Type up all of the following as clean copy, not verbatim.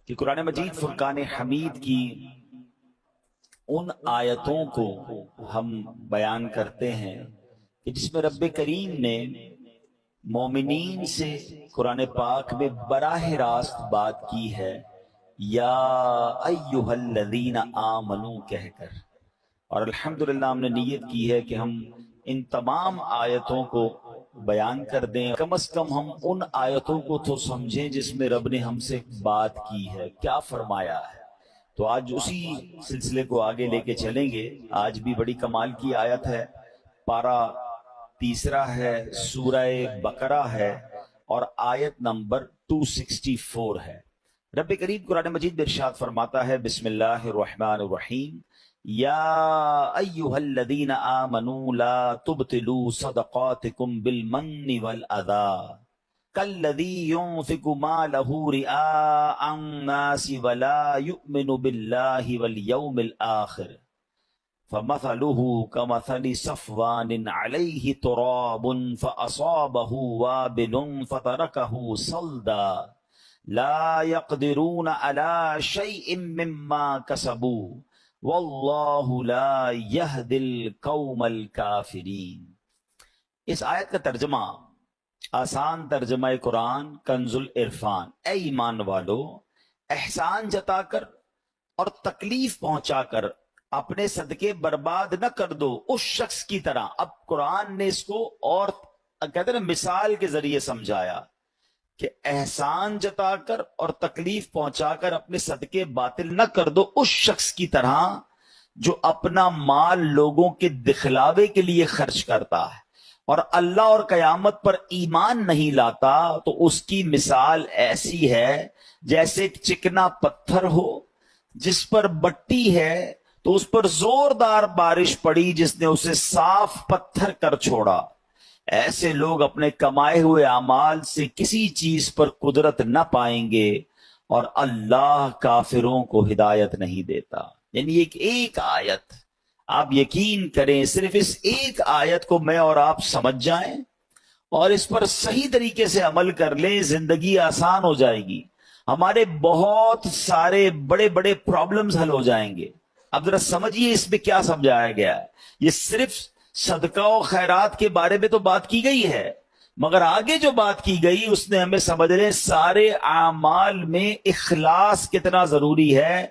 کہ قرآن مجید فرقان حمید کی ان آیتوں کو ہم بیان کرتے ہیں کہ جس میں رب کریم نے مومنین سے قرآن پاک میں براہ راست بات کی ہے، یا ایہا الذین آمنو کہہ کر، اور الحمدللہ ہم نے نیت کی ہے کہ ہم ان تمام آیتوں کو بیان کر دیں، کم از کم ہم ان آیتوں کو تو سمجھیں جس میں رب نے ہم سے بات کی ہے، کیا فرمایا ہے۔ تو آج اسی سلسلے کو آگے لے کے چلیں گے۔ آج بھی بڑی کمال کی آیت ہے، پارہ تیسرا ہے، سورہ بقرہ ہے اور آیت نمبر 264 ہے۔ رب کریم قرآن مجید میں ارشاد فرماتا ہے، بسم اللہ الرحمن الرحیم، یا ایہا الذین آمنوا لا تبطلوا صدقاتکم بالمن والأذی کالذی ينفق مالہ رئاء الناس ولا یؤمن باللہ والیوم الآخر فمثلہ کمثل صفوان علیہ تراب فأصابہ وابل فترکہ صلدا لا يقدرون على شيء مما كسبوا واللہ لا يهدي القوم الكافرین۔ اس آیت کا ترجمہ، آسان ترجمہ قرآن کنز العرفان، اے ایمان والو، احسان جتا کر اور تکلیف پہنچا کر اپنے صدقے برباد نہ کر دو اس شخص کی طرح۔ اب قرآن نے اس کو اور کہتے ہیں مثال کے ذریعے سمجھایا کہ احسان جتا کر اور تکلیف پہنچا کر اپنے صدقے باطل نہ کر دو اس شخص کی طرح جو اپنا مال لوگوں کے دکھلاوے کے لیے خرچ کرتا ہے اور اللہ اور قیامت پر ایمان نہیں لاتا، تو اس کی مثال ایسی ہے جیسے ایک چکنا پتھر ہو جس پر بٹی ہے، تو اس پر زوردار بارش پڑی جس نے اسے صاف پتھر کر چھوڑا۔ ایسے لوگ اپنے کمائے ہوئے اعمال سے کسی چیز پر قدرت نہ پائیں گے اور اللہ کافروں کو ہدایت نہیں دیتا۔ یعنی ایک آیت، آپ یقین کریں صرف اس ایک آیت کو میں اور آپ سمجھ جائیں اور اس پر صحیح طریقے سے عمل کر لیں، زندگی آسان ہو جائے گی، ہمارے بہت سارے بڑے بڑے پرابلمز حل ہو جائیں گے۔ اب ذرا سمجھیے اس میں کیا سمجھایا گیا ہے۔ یہ صرف صدقہ و خیرات کے بارے میں تو بات کی گئی ہے، مگر آگے جو بات کی گئی اس نے ہمیں سمجھ لیں سارے اعمال میں اخلاص کتنا ضروری ہے،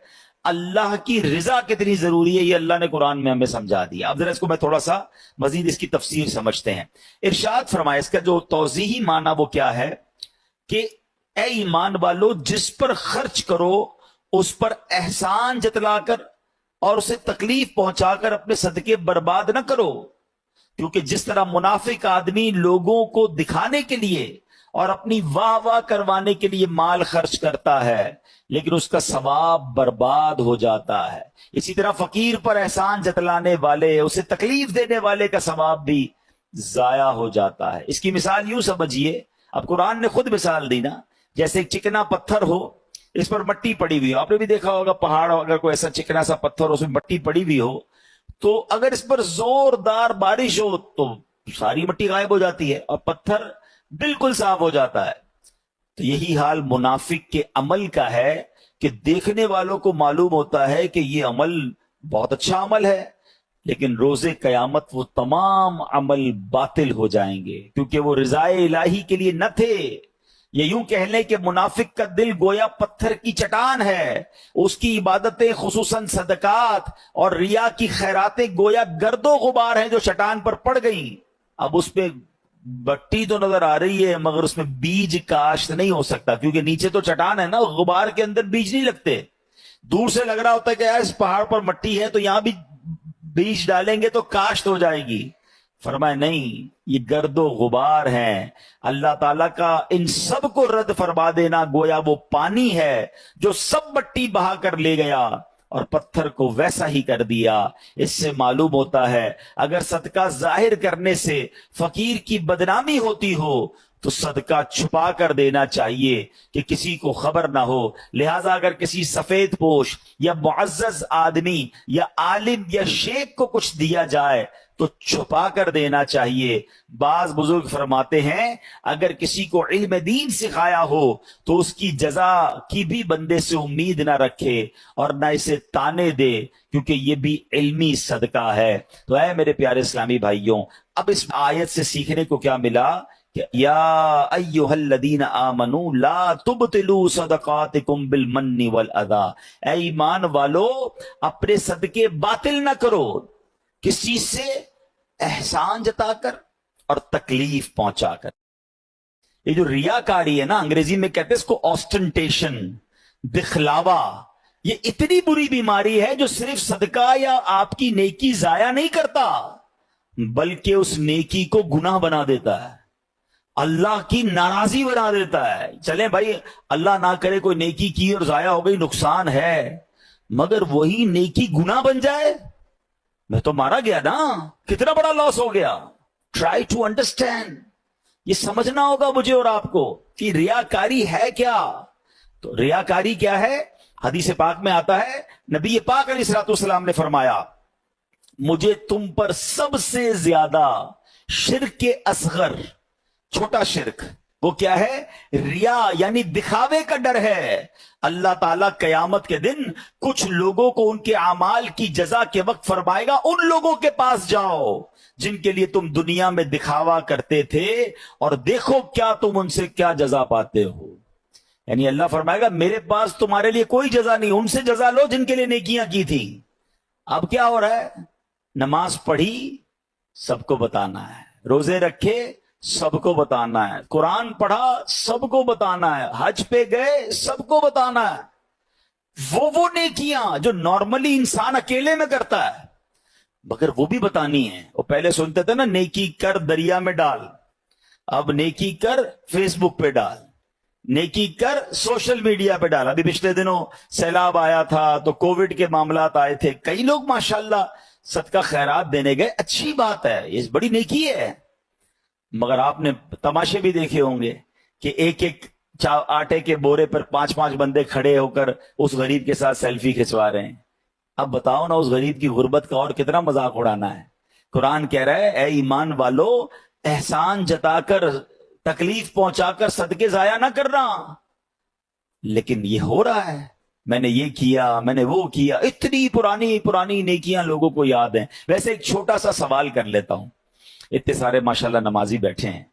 اللہ کی رضا کتنی ضروری ہے، یہ اللہ نے قرآن میں ہمیں سمجھا دیا۔ اب ذرا اس کو میں تھوڑا سا مزید اس کی تفسیر سمجھتے ہیں۔ ارشاد فرمائے، اس کا جو توضیحی معنی وہ کیا ہے کہ اے ایمان والو، جس پر خرچ کرو اس پر احسان جتلا کر اور اسے تکلیف پہنچا کر اپنے صدقے برباد نہ کرو، کیونکہ جس طرح منافق آدمی لوگوں کو دکھانے کے لیے اور اپنی واہ واہ کروانے کے لیے مال خرچ کرتا ہے لیکن اس کا ثواب برباد ہو جاتا ہے، اسی طرح فقیر پر احسان جتلانے والے، اسے تکلیف دینے والے کا ثواب بھی ضائع ہو جاتا ہے۔ اس کی مثال یوں سمجھیے، اب قرآن نے خود مثال دی نا، جیسے ایک چکنا پتھر ہو، اس پر مٹی پڑی ہوئی ہو، آپ نے بھی دیکھا ہوگا پہاڑ، اگر کوئی ایسا چکنا سا پتھر اس میں مٹی پڑی ہوئی ہو تو اگر اس پر زوردار بارش ہو تو ساری مٹی غائب ہو جاتی ہے اور پتھر بالکل صاف ہو جاتا ہے۔ تو یہی حال منافق کے عمل کا ہے کہ دیکھنے والوں کو معلوم ہوتا ہے کہ یہ عمل بہت اچھا عمل ہے، لیکن روز قیامت وہ تمام عمل باطل ہو جائیں گے کیونکہ وہ رضائے الہی کے لیے نہ تھے۔ یہ یوں کہہ لیں کہ منافق کا دل گویا پتھر کی چٹان ہے، اس کی عبادتیں خصوصاً صدقات اور ریا کی خیراتیں گویا گرد و غبار ہیں جو چٹان پر پڑ گئیں۔ اب اس پہ بٹی تو نظر آ رہی ہے مگر اس میں بیج کاشت نہیں ہو سکتا، کیونکہ نیچے تو چٹان ہے نا، غبار کے اندر بیج نہیں لگتے۔ دور سے لگ رہا ہوتا ہے کہ اس پہاڑ پر مٹی ہے تو یہاں بھی بیج ڈالیں گے تو کاشت ہو جائے گی۔ فرمائے نہیں، یہ گرد و غبار ہیں، اللہ تعالیٰ کا ان سب کو رد فرما دینا گویا وہ پانی ہے جو سب مٹی بہا کر لے گیا اور پتھر کو ویسا ہی کر دیا۔ اس سے معلوم ہوتا ہے اگر صدقہ ظاہر کرنے سے فقیر کی بدنامی ہوتی ہو تو صدقہ چھپا کر دینا چاہیے کہ کسی کو خبر نہ ہو. لہذا اگر کسی سفید پوش یا معزز آدمی یا عالم یا شیخ کو کچھ دیا جائے تو چھپا کر دینا چاہیے. بعض بزرگ فرماتے ہیں اگر کسی کو علم دین سکھایا ہو تو اس کی جزا کی بھی بندے سے امید نہ رکھے اور نہ اسے تانے دے، کیونکہ یہ بھی علمی صدقہ ہے. تو اے میرے پیارے اسلامی بھائیوں، اب اس آیت سے سیکھنے کو کیا ملا کہ یا ایھا الذین آمنوا لا تبطلوا صدقاتکم بالمن والاذی، اے ایمان والو اپنے صدقے باطل نہ کرو کس چیز سے؟ احسان جتا کر اور تکلیف پہنچا کر. یہ جو ریاکاری ہے نا، انگریزی میں کہتے ہیں اس کو آسٹنٹیشن، دکھلاوا، یہ اتنی بری بیماری ہے جو صرف صدقہ یا آپ کی نیکی ضائع نہیں کرتا بلکہ اس نیکی کو گناہ بنا دیتا ہے، اللہ کی ناراضی بنا دیتا ہے. چلیں بھائی اللہ نہ کرے کوئی نیکی کی اور ضائع ہو گئی، نقصان ہے، مگر وہی نیکی گناہ بن جائے، میں تو مارا گیا نا، کتنا بڑا لاس ہو گیا. ٹرائی ٹو انڈرسٹینڈ، یہ سمجھنا ہوگا مجھے اور آپ کو کہ ریاکاری ہے کیا. تو ریاکاری کیا ہے؟ حدیث پاک میں آتا ہے نبی پاک علیہ الصلوۃ والسلام نے فرمایا مجھے تم پر سب سے زیادہ شرک اصغر، چھوٹا شرک، وہ کیا ہے؟ ریا، یعنی دکھاوے کا ڈر ہے. اللہ تعالیٰ قیامت کے دن کچھ لوگوں کو ان کے اعمال کی جزا کے وقت فرمائے گا ان لوگوں کے پاس جاؤ جن کے لیے تم دنیا میں دکھاوا کرتے تھے اور دیکھو کیا تم ان سے کیا جزا پاتے ہو. یعنی اللہ فرمائے گا میرے پاس تمہارے لیے کوئی جزا نہیں، ان سے جزا لو جن کے لیے نیکیاں کی تھی. اب کیا ہو رہا ہے؟ نماز پڑھی سب کو بتانا ہے، روزے رکھے سب کو بتانا ہے، قرآن پڑھا سب کو بتانا ہے، حج پہ گئے سب کو بتانا ہے. وہ نیکیاں جو نارملی انسان اکیلے میں کرتا ہے مگر وہ بھی بتانی ہے. وہ پہلے سنتے تھے نا نیکی کر دریا میں ڈال، اب نیکی کر فیس بک پہ ڈال، نیکی کر سوشل میڈیا پہ ڈال. ابھی پچھلے دنوں سیلاب آیا تھا تو کووڈ کے معاملات آئے تھے، کئی لوگ ماشاءاللہ صدقہ خیرات دینے گئے، اچھی بات ہے، یہ بڑی نیکی ہے. مگر آپ نے تماشے بھی دیکھے ہوں گے کہ ایک ایک آٹے کے بورے پر 5 بندے کھڑے ہو کر اس غریب کے ساتھ سیلفی کھنچوا رہے ہیں. اب بتاؤ نا اس غریب کی غربت کا اور کتنا مذاق اڑانا ہے. قرآن کہہ رہا ہے اے ایمان والو احسان جتا کر تکلیف پہنچا کر صدقے ضائع نہ کرنا. لیکن یہ ہو رہا ہے، میں نے یہ کیا، میں نے وہ کیا، اتنی پرانی نیکیاں لوگوں کو یاد ہیں. ویسے ایک چھوٹا سا سوال کر لیتا ہوں، اتنے سارے ماشاءاللہ نمازی بیٹھے ہیں،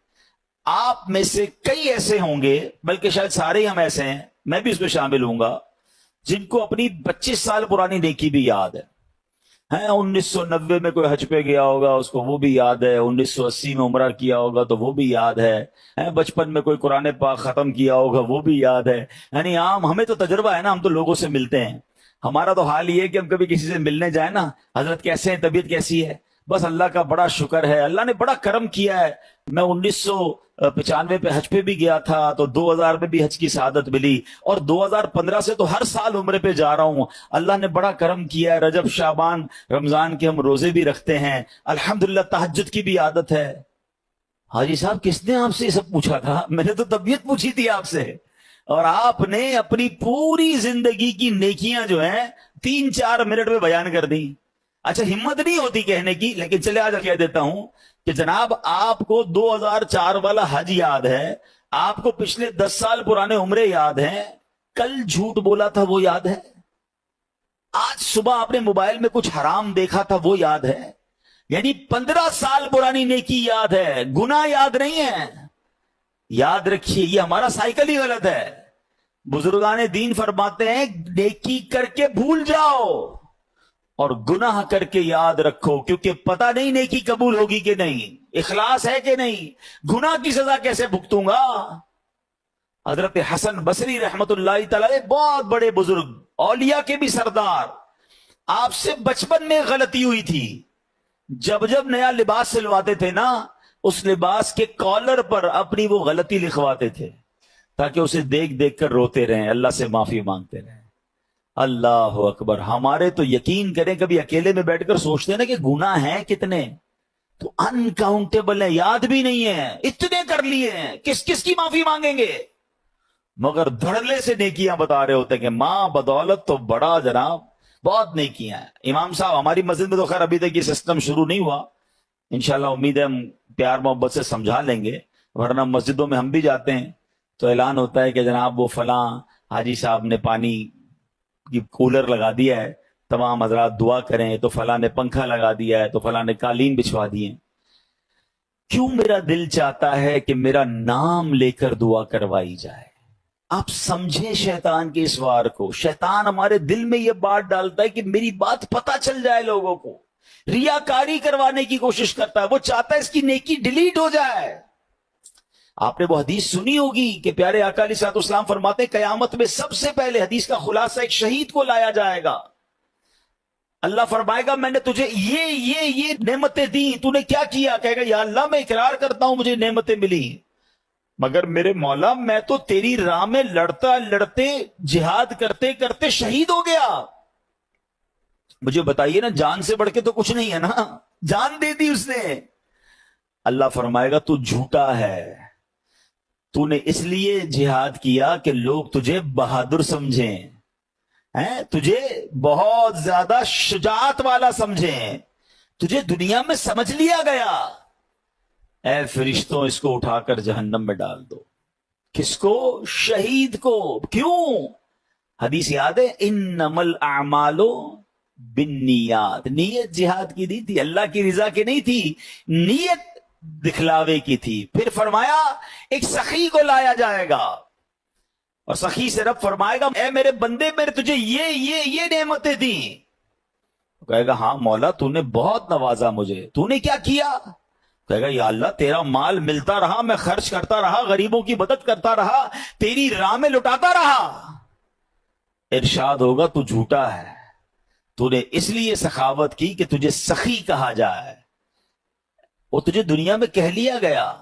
آپ میں سے کئی ایسے ہوں گے، بلکہ شاید سارے ہی ہم ایسے ہیں، میں بھی اس میں شامل ہوں گا، جن کو اپنی 25 سال پرانی نیکی بھی یاد ہے. 1990 میں کوئی حج پہ گیا ہوگا اس کو وہ بھی یاد ہے، 1980 میں عمرہ کیا ہوگا تو وہ بھی یاد ہے، بچپن میں کوئی قرآن پاک ختم کیا ہوگا وہ بھی یاد ہے. یعنی عام ہمیں تو تجربہ ہے نا، ہم تو لوگوں سے ملتے ہیں. ہمارا تو حال یہ ہے کہ ہم کبھی کسی سے ملنے جائیں نا، حضرت کیسے ہیں، طبیعت کیسی ہے، بس اللہ کا بڑا شکر ہے، اللہ نے بڑا کرم کیا ہے. میں 1995 پہ حج پہ بھی گیا تھا تو 2000 میں بھی حج کی سعادت ملی، اور 2015 سے تو ہر سال عمرے پہ جا رہا ہوں. اللہ نے بڑا کرم کیا ہے، رجب شعبان رمضان کے ہم روزے بھی رکھتے ہیں، الحمدللہ تہجد کی بھی عادت ہے. حاجی صاحب کس نے آپ سے یہ سب پوچھا تھا؟ میں نے تو طبیعت پوچھی تھی آپ سے، اور آپ نے اپنی پوری زندگی کی نیکیاں جو ہیں 3-4 منٹ میں بیان کر دی. اچھا ہمت نہیں ہوتی کہنے کی، لیکن چلے آج کہہ دیتا ہوں کہ جناب آپ کو 2004 والا حج یاد ہے، آپ کو پچھلے 10 سال پرانے عمرے یاد ہیں، کل جھوٹ بولا تھا وہ یاد ہے، آج صبح آپ نے موبائل میں کچھ حرام دیکھا تھا وہ یاد ہے. یعنی 15 سال پرانی نیکی یاد ہے، گناہ یاد نہیں ہے. یاد رکھیے یہ ہمارا سائیکل ہی غلط ہے. بزرگان دین فرماتے ہیں نیکی کر کے بھول جاؤ اور گناہ کر کے یاد رکھو، کیونکہ پتہ نہیں نیکی قبول ہوگی کہ نہیں، اخلاص ہے کہ نہیں، گناہ کی سزا کیسے بھگتوں گا. حضرت حسن بصری رحمت اللہ تعالی بہت بڑے بزرگ، اولیاء کے بھی سردار، آپ سے بچپن میں غلطی ہوئی تھی. جب نیا لباس سلواتے تھے نا، اس لباس کے کالر پر اپنی وہ غلطی لکھواتے تھے تاکہ اسے دیکھ کر روتے رہیں، اللہ سے معافی مانگتے رہیں. اللہ اکبر. ہمارے تو یقین کریں کبھی اکیلے میں بیٹھ کر سوچتے ہیں نا کہ گناہ ہیں کتنے، تو انکاؤنٹیبل ہے، یاد بھی نہیں ہے، اتنے کر لیے ہیں، کس کس کی معافی مانگیں گے؟ مگر دھڑلے سے نیکیاں بتا رہے ہوتے ہیں کہ ماں بدولت تو بڑا جناب بہت نیکیاں ہیں۔ امام صاحب ہماری مسجد میں تو خیر ابھی تک یہ سسٹم شروع نہیں ہوا، انشاءاللہ امید ہے ہم پیار محبت سے سمجھا لیں گے، ورنہ مسجدوں میں ہم بھی جاتے ہیں تو اعلان ہوتا ہے کہ جناب وہ فلاں حاجی صاحب نے پانی کی کولر لگا دیا ہے، تمام حضرات دعا کریں، تو فلاں نے پنکھا لگا دیا ہے، تو فلاں نے قالین بچھوا دیے۔ کیوں میرا دل چاہتا ہے کہ میرا نام لے کر دعا کروائی جائے؟ آپ سمجھیں شیطان کے اس وار کو۔ شیطان ہمارے دل میں یہ بات ڈالتا ہے کہ میری بات پتہ چل جائے لوگوں کو، ریاکاری کروانے کی کوشش کرتا ہے، وہ چاہتا ہے اس کی نیکی ڈیلیٹ ہو جائے۔ آپ نے وہ حدیث سنی ہوگی کہ پیارے آقا علیہ الصلوۃ والسلام فرماتے ہیں قیامت میں سب سے پہلے، حدیث کا خلاصہ، ایک شہید کو لایا جائے گا، اللہ فرمائے گا میں نے تجھے یہ نعمتیں دی، تو نے کیا کیا؟ کہے گا یا اللہ میں اقرار کرتا ہوں مجھے نعمتیں ملی، مگر میرے مولا میں تو تیری راہ میں لڑتا لڑتے جہاد کرتے کرتے شہید ہو گیا۔ مجھے بتائیے نا، جان سے بڑھ کے تو کچھ نہیں ہے نا، جان دے دی اس نے۔ اللہ فرمائے گا تو جھوٹا ہے، تو نے اس لیے جہاد کیا کہ لوگ تجھے بہادر سمجھیں، تجھے بہت زیادہ شجاعت والا سمجھیں، تجھے دنیا میں سمجھ لیا گیا۔ اے فرشتوں اس کو اٹھا کر جہنم میں ڈال دو۔ کس کو؟ شہید کو۔ کیوں؟ حدیث یاد ہے انما الاعمال بالنیات، نیت جہاد کی دی تھی، اللہ کی رضا کی نہیں تھی، نیت دکھلاوے کی تھی۔ پھر فرمایا ایک سخی کو لایا جائے گا، اور سخی سے رب فرمائے گا اے میرے بندے میں نے تجھے یہ نعمتیں دی، کہے گا ہاں مولا تو نے بہت نوازا مجھے، تو نے کیا کیا؟ کہے گا یا اللہ تیرا مال ملتا رہا، میں خرچ کرتا رہا، غریبوں کی مدد کرتا رہا، تیری راہ میں لٹاتا رہا۔ ارشاد ہوگا تو جھوٹا ہے، تو نے اس لیے سخاوت کی کہ تجھے سخی کہا جائے، وہ تجھے دنیا میں کہہ لیا گیا۔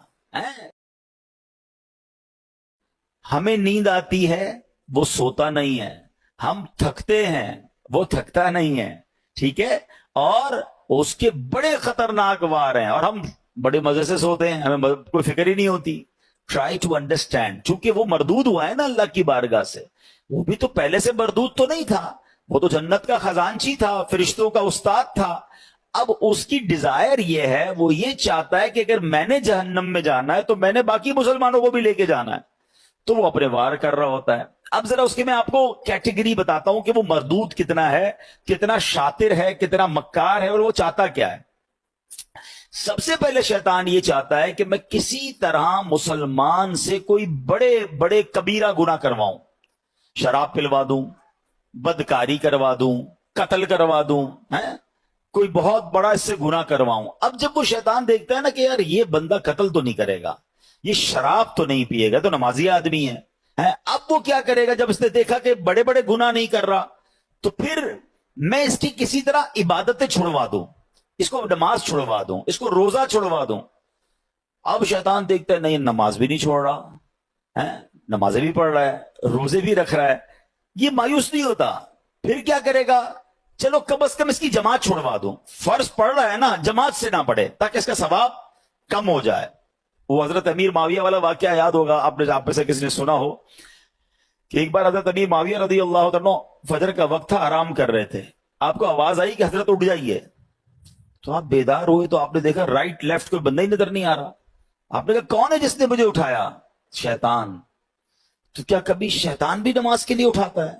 ہمیں نیند آتی ہے وہ سوتا نہیں ہے، ہم تھکتے ہیں وہ تھکتا نہیں ہے، ٹھیک ہے، اور اس کے بڑے خطرناک وار ہیں، اور ہم بڑے مزے سے سوتے ہیں، ہمیں کوئی فکر ہی نہیں ہوتی۔ ٹرائی ٹو انڈرسٹینڈ، چونکہ وہ مردود ہوا ہے نا اللہ کی بارگاہ سے، وہ بھی تو پہلے سے مردود تو نہیں تھا، وہ تو جنت کا خزانچی تھا، فرشتوں کا استاد تھا۔ اب اس کی ڈیزائر یہ ہے، وہ یہ چاہتا ہے کہ اگر میں نے جہنم میں جانا ہے تو میں نے باقی مسلمانوں کو بھی لے کے جانا ہے، تو وہ اپنے وار کر رہا ہوتا ہے۔ اب ذرا اس کی میں آپ کو کیٹیگری بتاتا ہوں کہ وہ مردود کتنا ہے، کتنا شاطر ہے، کتنا مکار ہے، اور وہ چاہتا کیا ہے۔ سب سے پہلے شیطان یہ چاہتا ہے کہ میں کسی طرح مسلمان سے کوئی بڑے بڑے کبیرہ گناہ کرواؤں، شراب پلوا دوں، بدکاری کروا دوں، قتل کروا دوں، کوئی بہت بڑا اس سے گناہ کرواؤں۔ اب جب وہ شیطان دیکھتا ہے نا کہ یار یہ بندہ قتل تو نہیں کرے گا، یہ شراب تو نہیں پیے گا، تو نمازی آدمی ہے، اب وہ کیا کرے گا؟ جب اس نے دیکھا کہ بڑے بڑے گناہ نہیں کر رہا، تو پھر میں اس کی کسی طرح عبادتیں چھڑوا دوں، اس کو نماز چھڑوا دوں، اس کو روزہ چھڑوا دوں۔ اب شیطان دیکھتا ہے نہیں نماز بھی نہیں چھوڑ رہا، نمازیں بھی پڑھ رہا ہے، روزے بھی رکھ رہا ہے، یہ مایوس نہیں ہوتا، پھر کیا کرے گا؟ چلو کم از کم اس کی جماعت چھوڑوا دوں، فرض پڑھ رہا ہے نا، جماعت سے نہ پڑھے تاکہ اس کا ثواب کم ہو جائے۔ وہ حضرت امیر معاویہ والا واقعہ یاد ہوگا آپ میں سے کسی نے سنا ہو کہ ایک بار حضرت امیر معاویہ رضی اللہ عنہ فجر کا وقت تھا، آرام کر رہے تھے، آپ کو آواز آئی کہ حضرت اٹھ جائیے، تو آپ بیدار ہوئے تو آپ نے دیکھا رائٹ لیفٹ کوئی بندہ ہی نظر نہیں آ رہا۔ آپ نے کہا کون ہے جس نے مجھے اٹھایا؟ شیطان۔ تو کیا کبھی شیطان بھی نماز کے لیے اٹھاتا ہے؟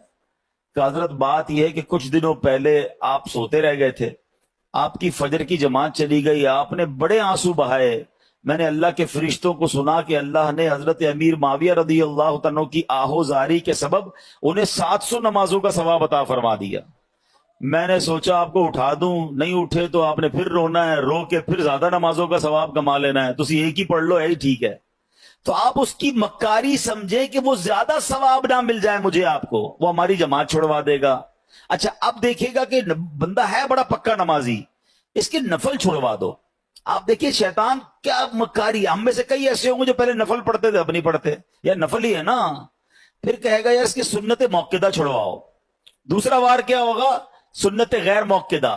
کہ حضرت بات یہ ہے کہ کچھ دنوں پہلے آپ سوتے رہ گئے تھے، آپ کی فجر کی جماعت چلی گئی، آپ نے بڑے آنسو بہائے، میں نے اللہ کے فرشتوں کو سنا کہ اللہ نے حضرت امیر معاویہ رضی اللہ عنہ کی آہوزاری کے سبب انہیں 700 نمازوں کا ثواب عطا فرما دیا۔ میں نے سوچا آپ کو اٹھا دوں، نہیں اٹھے تو آپ نے پھر رونا ہے، رو کے پھر زیادہ نمازوں کا ثواب کما لینا ہے، تو ایک ہی پڑھ لو، یہی ٹھیک ہے۔ تو آپ اس کی مکاری سمجھیں کہ وہ زیادہ ثواب نہ مل جائے مجھے، آپ کو وہ ہماری جماعت چھوڑوا دے گا۔ اچھا اب دیکھے گا کہ بندہ ہے بڑا پکا نمازی، اس کے نفل چھوڑوا دو۔ آپ دیکھیے شیطان کیا مکاری، ہم میں سے کئی ایسے ہوں گے جو پہلے نفل پڑھتے تھے اب نہیں پڑھتے، یا نفل ہی ہے نا، پھر کہے گا یار اس کی سنت موقدہ چھڑواؤ۔ دوسرا وار کیا ہوگا؟ سنت غیر موقدہ۔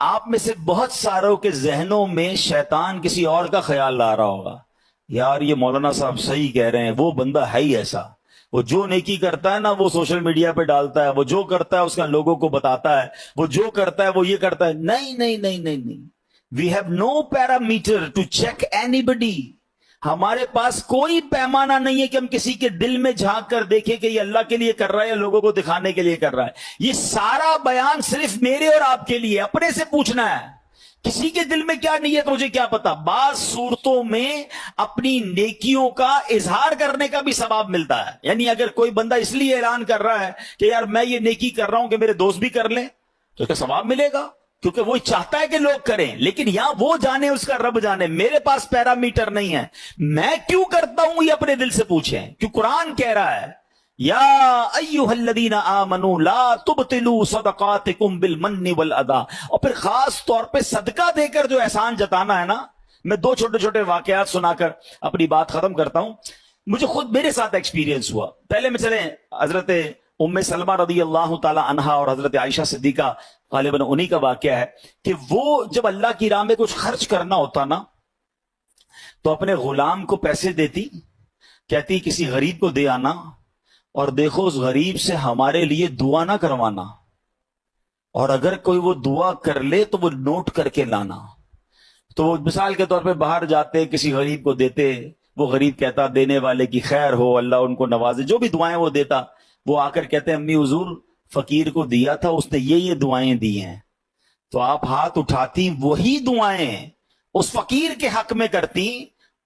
آپ میں سے بہت ساروں کے ذہنوں میں شیطان کسی اور کا خیال لا رہا ہوگا، یار یہ مولانا صاحب صحیح کہہ رہے ہیں، وہ بندہ ہے ہی ایسا، وہ جو نیکی کرتا ہے نا وہ سوشل میڈیا پہ ڈالتا ہے، وہ جو کرتا ہے اس کا لوگوں کو بتاتا ہے، وہ جو کرتا ہے وہ یہ کرتا ہے۔ نہیں نہیں نہیں نہیں نہیں، we have no parameter to check anybody. ہمارے پاس کوئی پیمانہ نہیں ہے کہ ہم کسی کے دل میں جھانک کر دیکھیں کہ یہ اللہ کے لیے کر رہا ہے یا لوگوں کو دکھانے کے لیے کر رہا ہے۔ یہ سارا بیان صرف میرے اور آپ کے لیے، اپنے سے پوچھنا ہے، کسی کے دل میں کیا نیت مجھے کیا پتا۔ بعض صورتوں میں اپنی نیکیوں کا اظہار کرنے کا بھی ثواب ملتا ہے، یعنی اگر کوئی بندہ اس لیے اعلان کر رہا ہے کہ یار میں یہ نیکی کر رہا ہوں کہ میرے دوست بھی کر لیں، تو اس کا ثواب ملے گا، کیونکہ وہ چاہتا ہے کہ لوگ کریں۔ لیکن یہاں وہ جانے، اس کا رب جانے، میرے پاس پیرامیٹر نہیں ہے، میں کیوں کرتا ہوں یہ اپنے دل سے پوچھیں، کیوں قرآن کہہ رہا ہے یا ایھا الذین آمنوا لا تبطلوا صدقاتکم بالمن والاذی۔ اور پھر خاص طور پہ صدقہ دے کر جو احسان جتانا ہے نا، میں دو چھوٹے چھوٹے واقعات سنا کر اپنی بات ختم کرتا ہوں۔ مجھے خود میرے ساتھ ایکسپیرینس ہوا۔ پہلے میں چلیں حضرت ام سلمہ رضی اللہ تعالی عنہا اور حضرت عائشہ صدیقہ، غالباً انہی کا واقعہ ہے کہ وہ جب اللہ کی راہ میں کچھ خرچ کرنا ہوتا نا تو اپنے غلام کو پیسے دیتی، کہتی کسی غریب کو دے آنا، اور دیکھو اس غریب سے ہمارے لیے دعا نہ کروانا، اور اگر کوئی وہ دعا کر لے تو وہ نوٹ کر کے لانا۔ تو وہ مثال کے طور پہ باہر جاتے، کسی غریب کو دیتے، وہ غریب کہتا دینے والے کی خیر ہو، اللہ ان کو نوازے، جو بھی دعائیں وہ دیتا، وہ آ کر کہتے امی حضور فقیر کو دیا تھا، اس نے یہ دعائیں دی ہیں۔ تو آپ ہاتھ اٹھاتی، وہی دعائیں اس فقیر کے حق میں کرتی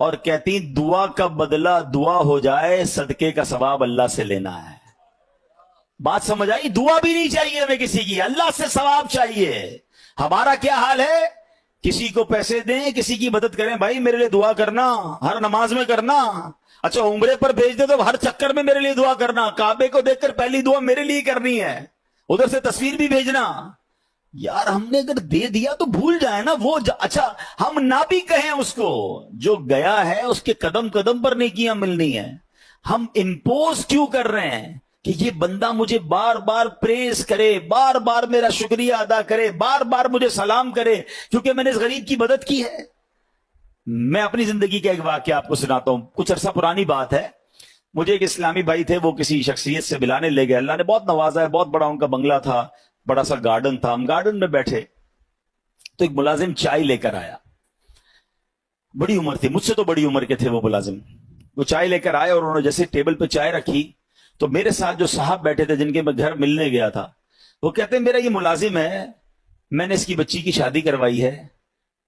اور کہتی دعا کا بدلہ دعا ہو جائے، صدقے کا ثواب اللہ سے لینا ہے۔ بات سمجھ آئی؟ دعا بھی نہیں چاہیے ہمیں کسی کی، اللہ سے ثواب چاہیے۔ ہمارا کیا حال ہے، کسی کو پیسے دیں، کسی کی مدد کریں، بھائی میرے لیے دعا کرنا، ہر نماز میں کرنا، اچھا عمرے پر بھیج دے تو ہر چکر میں میرے لیے دعا کرنا، کعبے کو دیکھ کر پہلی دعا میرے لیے کرنی ہے، ادھر سے تصویر بھی بھیجنا۔ یار ہم نے اگر دے دیا تو بھول جائے نا وہ اچھا ہم نہ بھی کہیں اس کو، جو گیا ہے اس کے قدم قدم پر نیکیاں ملنی ہیں۔ ہم امپوز کیوں کر رہے ہیں کہ یہ بندہ مجھے بار بار پریز کرے، بار بار میرا شکریہ ادا کرے، بار بار مجھے سلام کرے کیونکہ میں نے اس غریب کی مدد کی ہے۔ میں اپنی زندگی کا ایک واقعہ آپ کو سناتا ہوں، کچھ عرصہ پرانی بات ہے۔ مجھے ایک اسلامی بھائی تھے، وہ کسی شخصیت سے ملانے لے گئے، اللہ نے بہت نوازا ہے، بہت بڑا ان کا بنگلہ تھا، بڑا سا گارڈن تھا، ہم گارڈن میں بیٹھے تو ایک ملازم چائے لے کر آیا، بڑی عمر تھی، مجھ سے تو بڑی عمر کے تھے وہ ملازم۔ وہ چائے لے کر آئے اور انہوں نے جیسے ٹیبل پہ چائے رکھی تو میرے ساتھ جو صاحب بیٹھے تھے جن کے میں گھر ملنے گیا تھا، وہ کہتے ہیں میرا یہ ملازم ہے، میں نے اس کی بچی کی شادی کروائی ہے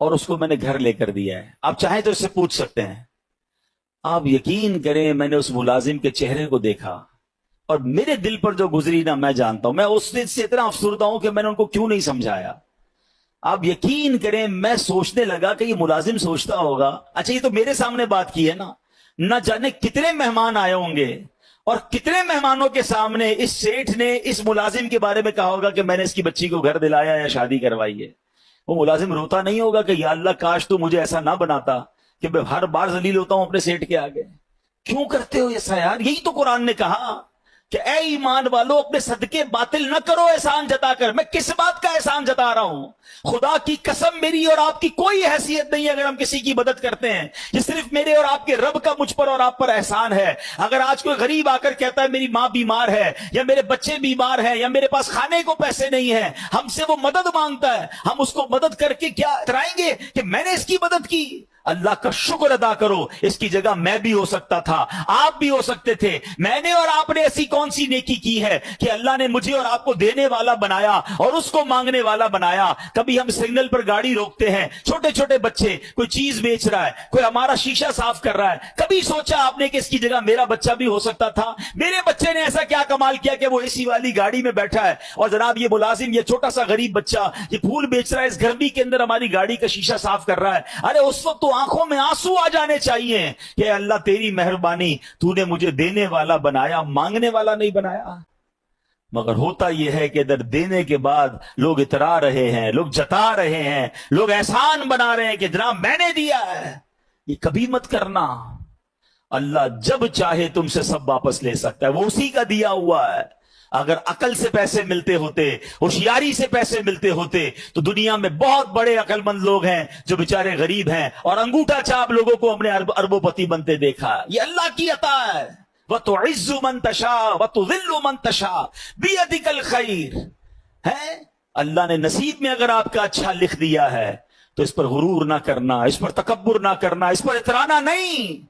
اور اس کو میں نے گھر لے کر دیا ہے، آپ چاہیں تو اس سے پوچھ سکتے ہیں۔ آپ یقین کریں میں نے اس ملازم کے چہرے کو دیکھا اور میرے دل پر جو گزری نا میں جانتا ہوں، میں اس دن سے اتنا افسردہ ہوں کہ میں نے ان کو کیوں نہیں سمجھایا۔ آپ یقین کریں میں سوچنے لگا کہ یہ ملازم سوچتا ہوگا اچھا یہ تو میرے سامنے بات کی ہے نا، نہ جانے کتنے مہمان آئے ہوں گے اور کتنے مہمانوں کے سامنے اس سیٹھ نے اس ملازم کے بارے میں کہا ہوگا کہ میں نے اس کی بچی کو گھر دلایا یا شادی کروائی ہے۔ وہ ملازم روتا نہیں ہوگا کہ یا اللہ کاش تو مجھے ایسا نہ بناتا کہ میں ہر بار ذلیل ہوتا ہوں اپنے سیٹ کے آگے۔ کیوں کرتے ہو ایسا یار؟ یہی تو قرآن نے کہا کہ اے ایمان والو اپنے صدقے باطل نہ کرو احسان جتا کر۔ میں کس بات کا احسان جتا رہا ہوں؟ خدا کی قسم میری اور آپ کی کوئی حیثیت نہیں ہے اگر ہم کسی کی مدد کرتے ہیں، یہ صرف میرے اور آپ کے رب کا مجھ پر اور آپ پر احسان ہے۔ اگر آج کوئی غریب آ کر کہتا ہے میری ماں بیمار ہے یا میرے بچے بیمار ہیں یا میرے پاس کھانے کو پیسے نہیں ہیں، ہم سے وہ مدد مانگتا ہے، ہم اس کو مدد کر کے کیا اترائیں گے کہ میں نے اس کی مدد کی؟ اللہ کا شکر ادا کرو، اس کی جگہ میں بھی ہو سکتا تھا، آپ بھی ہو سکتے تھے۔ میں نے اور آپ نے ایسی کون سی نیکی کی ہے کہ اللہ نے مجھے اور آپ کو دینے والا بنایا اور اس کو مانگنے والا بنایا؟ کبھی ہم سگنل پر گاڑی روکتے ہیں، چھوٹے چھوٹے بچے کوئی چیز بیچ رہا ہے، کوئی ہمارا شیشہ صاف کر رہا ہے، کبھی سوچا آپ نے کہ اس کی جگہ میرا بچہ بھی ہو سکتا تھا؟ میرے بچے نے ایسا کیا کمال کیا کہ وہ اے سی والی گاڑی میں بیٹھا ہے اور جناب یہ ملازم، یہ چھوٹا سا غریب بچہ یہ پھول بیچ رہا ہے، اس گرمی کے اندر ہماری گاڑی کا شیشہ صاف کر رہا ہے۔ ارے اس وقت تو آنکھوں میں آنسو آ جانے چاہیے کہ اللہ تیری مہربانی، تو نے مجھے دینے والا بنایا، مانگنے والا نہیں بنایا۔ مگر ہوتا یہ ہے کہ ادھر دینے کے بعد لوگ اترا رہے ہیں، لوگ جتا رہے ہیں، لوگ احسان بنا رہے ہیں کہ جناب میں نے دیا ہے۔ یہ کبھی مت کرنا، اللہ جب چاہے تم سے سب واپس لے سکتا ہے، وہ اسی کا دیا ہوا ہے۔ اگر عقل سے پیسے ملتے ہوتے، ہوشیاری سے پیسے ملتے ہوتے، تو دنیا میں بہت بڑے عقل مند لوگ ہیں جو بیچارے غریب ہیں اور انگوٹھا چاپ لوگوں کو ہم نے اربوں پتی بنتے دیکھا۔ یہ اللہ کی عطا ہے۔ وَتُعِزُّ مَن تَشَاءُ وَتُذِلُّ مَن تَشَاءُ بِيَدِكَ الْخَيْرُ ہے۔ اللہ نے نصیب میں اگر آپ کا اچھا لکھ دیا ہے تو اس پر غرور نہ کرنا، اس پر تکبر نہ کرنا، اس پر اترانا نہیں۔